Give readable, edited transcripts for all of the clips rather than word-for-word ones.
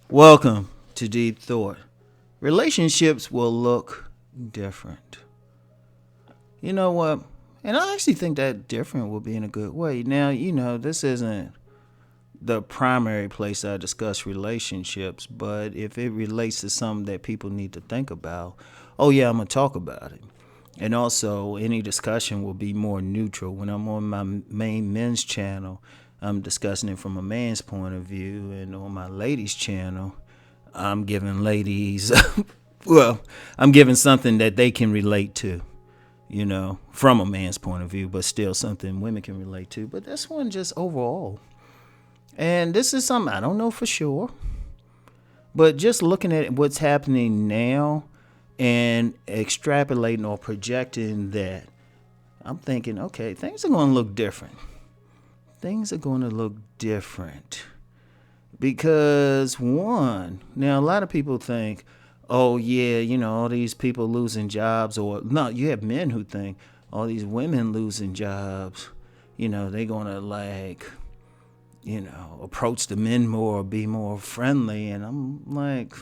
Welcome to Deep Thought. Relationships will look different. You know what? And I actually think that different will be in a good way. Now, this isn't the primary place I discuss relationships, but if it relates to something that people need to think about, oh yeah, I'm going to talk about it. And also, any discussion will be more neutral. When I'm on my main men's channel, I'm discussing it from a man's point of view, and on my ladies' channel, I'm giving ladies, I'm giving something that they can relate to, from a man's point of view, but still something women can relate to. But this one just overall. And this is something I don't know for sure, but just looking at what's happening now and extrapolating or projecting that, I'm thinking, okay, things are going to look different. Things are going to look different because now a lot of people think, oh yeah, all these people losing jobs, or no, you have men who think all these women losing jobs, they're going to approach the men more, be more friendly. And I'm like,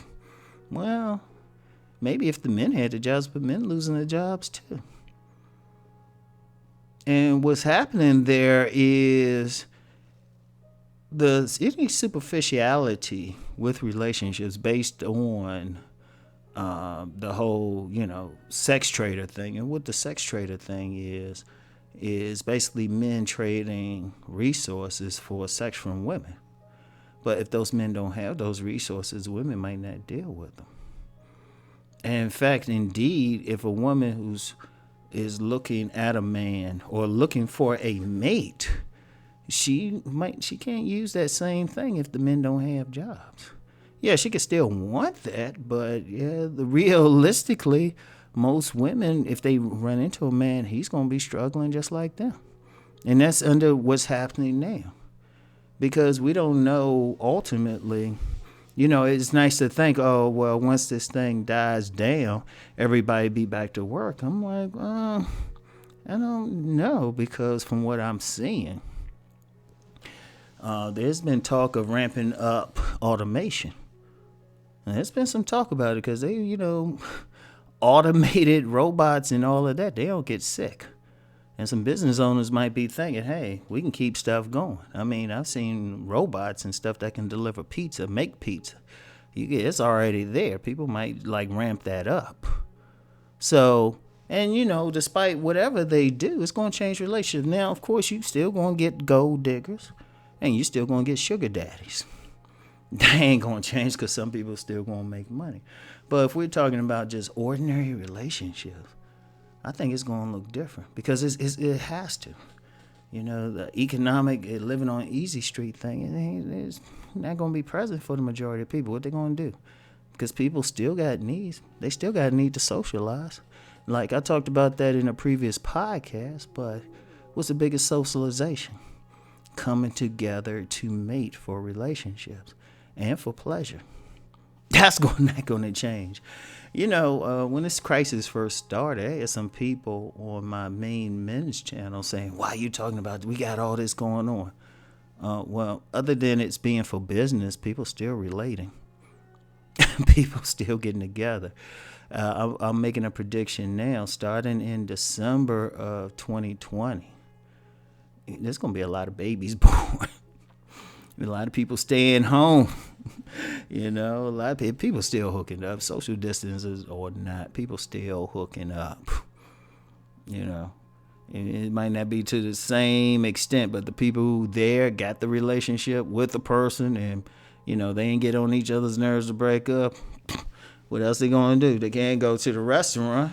well, maybe if the men had the jobs, but men losing their jobs too. And what's happening there is any superficiality with relationships based on the whole, sex trader thing. And what the sex trader thing is basically men trading resources for sex from women. But if those men don't have those resources, women might not deal with them. And in fact, indeed, if a woman is looking at a man or looking for a mate, she can't use that same thing if the men don't have jobs. Yeah, she could still want that, but realistically, most women, if they run into a man, he's going to be struggling just like them. And that's under what's happening now. Because we don't know ultimately, it's nice to think, oh, well, once this thing dies down, everybody be back to work. I'm like, I don't know, because from what I'm seeing, there's been talk of ramping up automation. And there's been some talk about it because they, automated robots and all of that, they don't get sick. And some business owners might be thinking, hey, we can keep stuff going. I mean, I've seen robots and stuff that can deliver pizza, make pizza. It's already there. People might ramp that up. So, and despite whatever they do, it's going to change relationships. Now, of course, you still going to get gold diggers and you still going to get sugar daddies. That ain't going to change because some people still going to make money. But if we're talking about just ordinary relationships, I think it's going to look different because it has to. The economic living on easy street thing, it's not going to be present for the majority of people. What they going to do? Because people still got needs. They still got a need to socialize. Like I talked about that in a previous podcast, but what's the biggest socialization? Coming together to mate for relationships and for pleasure. That's not going to change. When this crisis first started, I had some people on my main men's channel saying, why are you talking about we got all this going on? Well, other than it's being for business, people still relating. People still getting together. I'm making a prediction now, starting in December of 2020. There's going to be a lot of babies born. A lot of people staying home. A lot of people still hooking up. Social distances or not, people still hooking up. It might not be to the same extent, but the people who there got the relationship with the person and, they ain't get on each other's nerves to break up. What else they going to do? They can't go to the restaurant.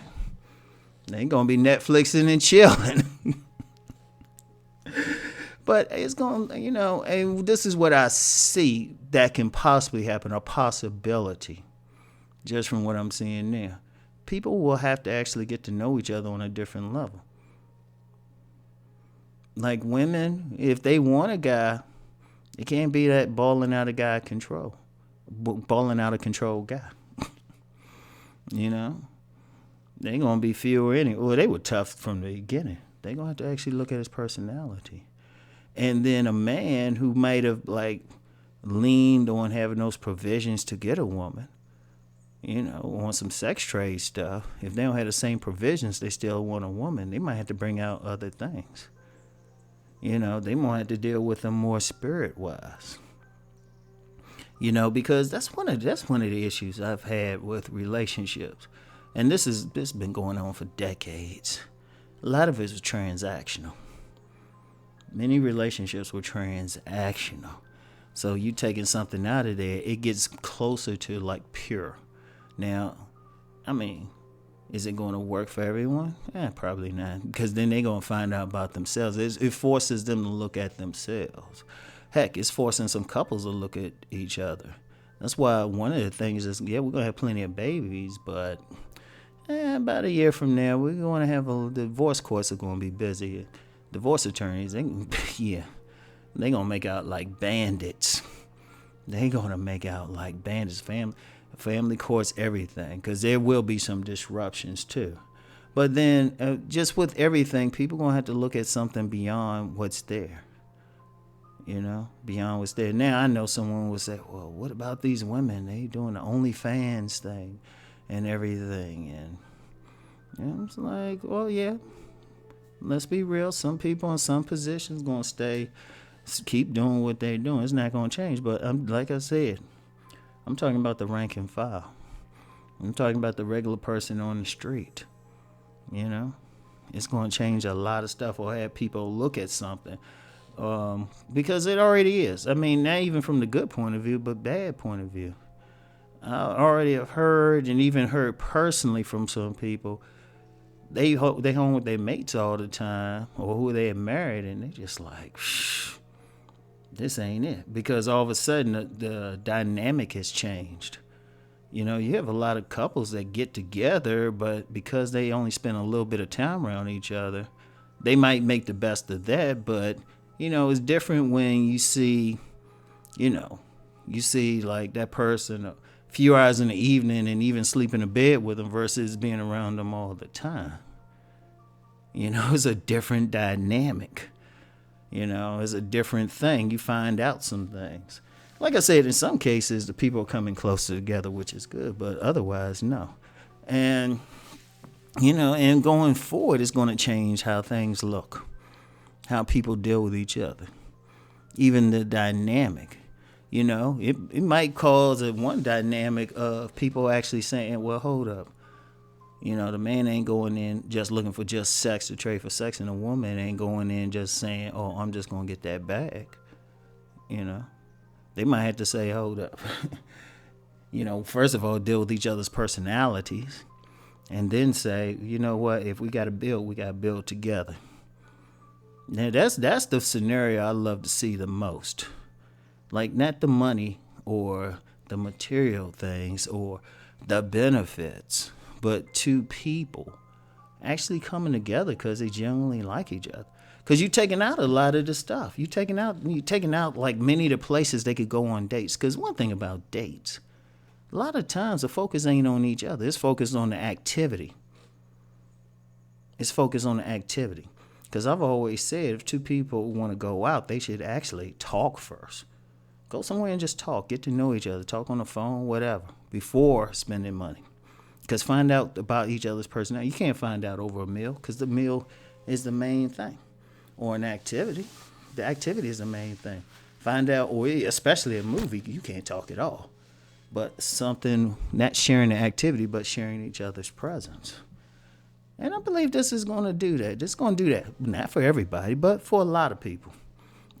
They ain't going to be Netflixing and chilling. But it's going to, and this is what I see that can possibly happen, a possibility, just from what I'm seeing now. People will have to actually get to know each other on a different level. Like women, if they want a guy, it can't be that balling out of guy control. balling out of control guy. You know, they gonna be fewer anyway. Well, they were tough from the beginning. They gonna have to actually look at his personality. And then a man who might have like leaned on having those provisions to get a woman, on some sex trade stuff. If they don't have the same provisions, they still want a woman. They might have to bring out other things. They might have to deal with them more spirit wise. Because that's one of the issues I've had with relationships, and this has been going on for decades. A lot of it was transactional. Many relationships were transactional. So you taking something out of there, it gets closer to like pure. Now, is it going to work for everyone? Probably not, because then they're going to find out about themselves. It forces them to look at themselves. Heck, it's forcing some couples to look at each other. That's why one of the things is, we're going to have plenty of babies, but about a year from now, we're going to have the divorce courts are going to be busy. Divorce attorneys, they're going to make out like bandits. They're going to make out like bandits. Family courts, everything, because there will be some disruptions too. But then just with everything, people going to have to look at something beyond what's there. Beyond what's there. Now, I know someone will say, well, what about these women? They doing the OnlyFans thing and everything. And it's like, well, yeah, let's be real. Some people in some positions going to keep doing what they're doing. It's not going to change. But like I said, I'm talking about the rank and file. I'm talking about the regular person on the street. It's going to change a lot of stuff or have people look at something. Because it already is. Not even from the good point of view, but bad point of view. I already have heard and even heard personally from some people. They home with their mates all the time, or who they had married, and they just like, this ain't it. Because all of a sudden the dynamic has changed. You have a lot of couples that get together, but because they only spend a little bit of time around each other, they might make the best of that, but it's different when you see like that person a few hours in the evening and even sleep in a bed with them versus being around them all the time. It's a different dynamic. It's a different thing. You find out some things. Like I said, in some cases, the people are coming closer together, which is good, but otherwise, no. And, and going forward, it's going to change how things look. How people deal with each other, even the dynamic. It might cause one dynamic of people actually saying, well, hold up. The man ain't going in just looking for just sex to trade for sex, and the woman ain't going in just saying, oh, I'm just going to get that bag. They might have to say, hold up. First of all, deal with each other's personalities, and then say, you know what, if we got to build, we got to build together. Now, that's the scenario I love to see the most. Like, not the money or the material things or the benefits, but two people actually coming together because they genuinely like each other. Because you're taking out a lot of the stuff. You're taking out like many of the places they could go on dates. Because one thing about dates, a lot of times the focus ain't on each other. It's focused on the activity. Because I've always said if two people want to go out, they should actually talk first. Go somewhere and just talk. Get to know each other. Talk on the phone, whatever, before spending money. Because find out about each other's personality. You can't find out over a meal because the meal is the main thing. Or an activity. The activity is the main thing. Find out, or especially a movie, you can't talk at all. But something, not sharing the activity, but sharing each other's presence. And I believe this is going to do that. This is going to do that. Not for everybody, but for a lot of people.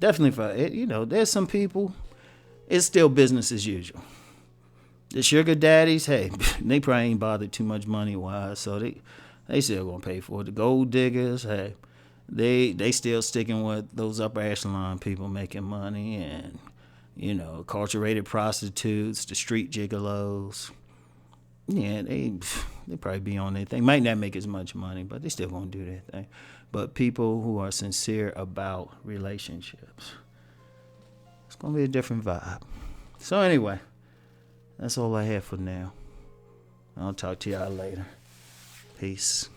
Definitely for, there's some people, it's still business as usual. The sugar daddies, hey, they probably ain't bothered too much money-wise, so they still going to pay for it. The gold diggers, hey, they still sticking with those upper echelon people making money and, acculturated prostitutes, the street gigolos. Yeah, they probably be on their thing. Might not make as much money, but they still gonna do their thing. But people who are sincere about relationships, it's gonna be a different vibe. So anyway, That's all I have for now. I'll talk to y'all later. Peace.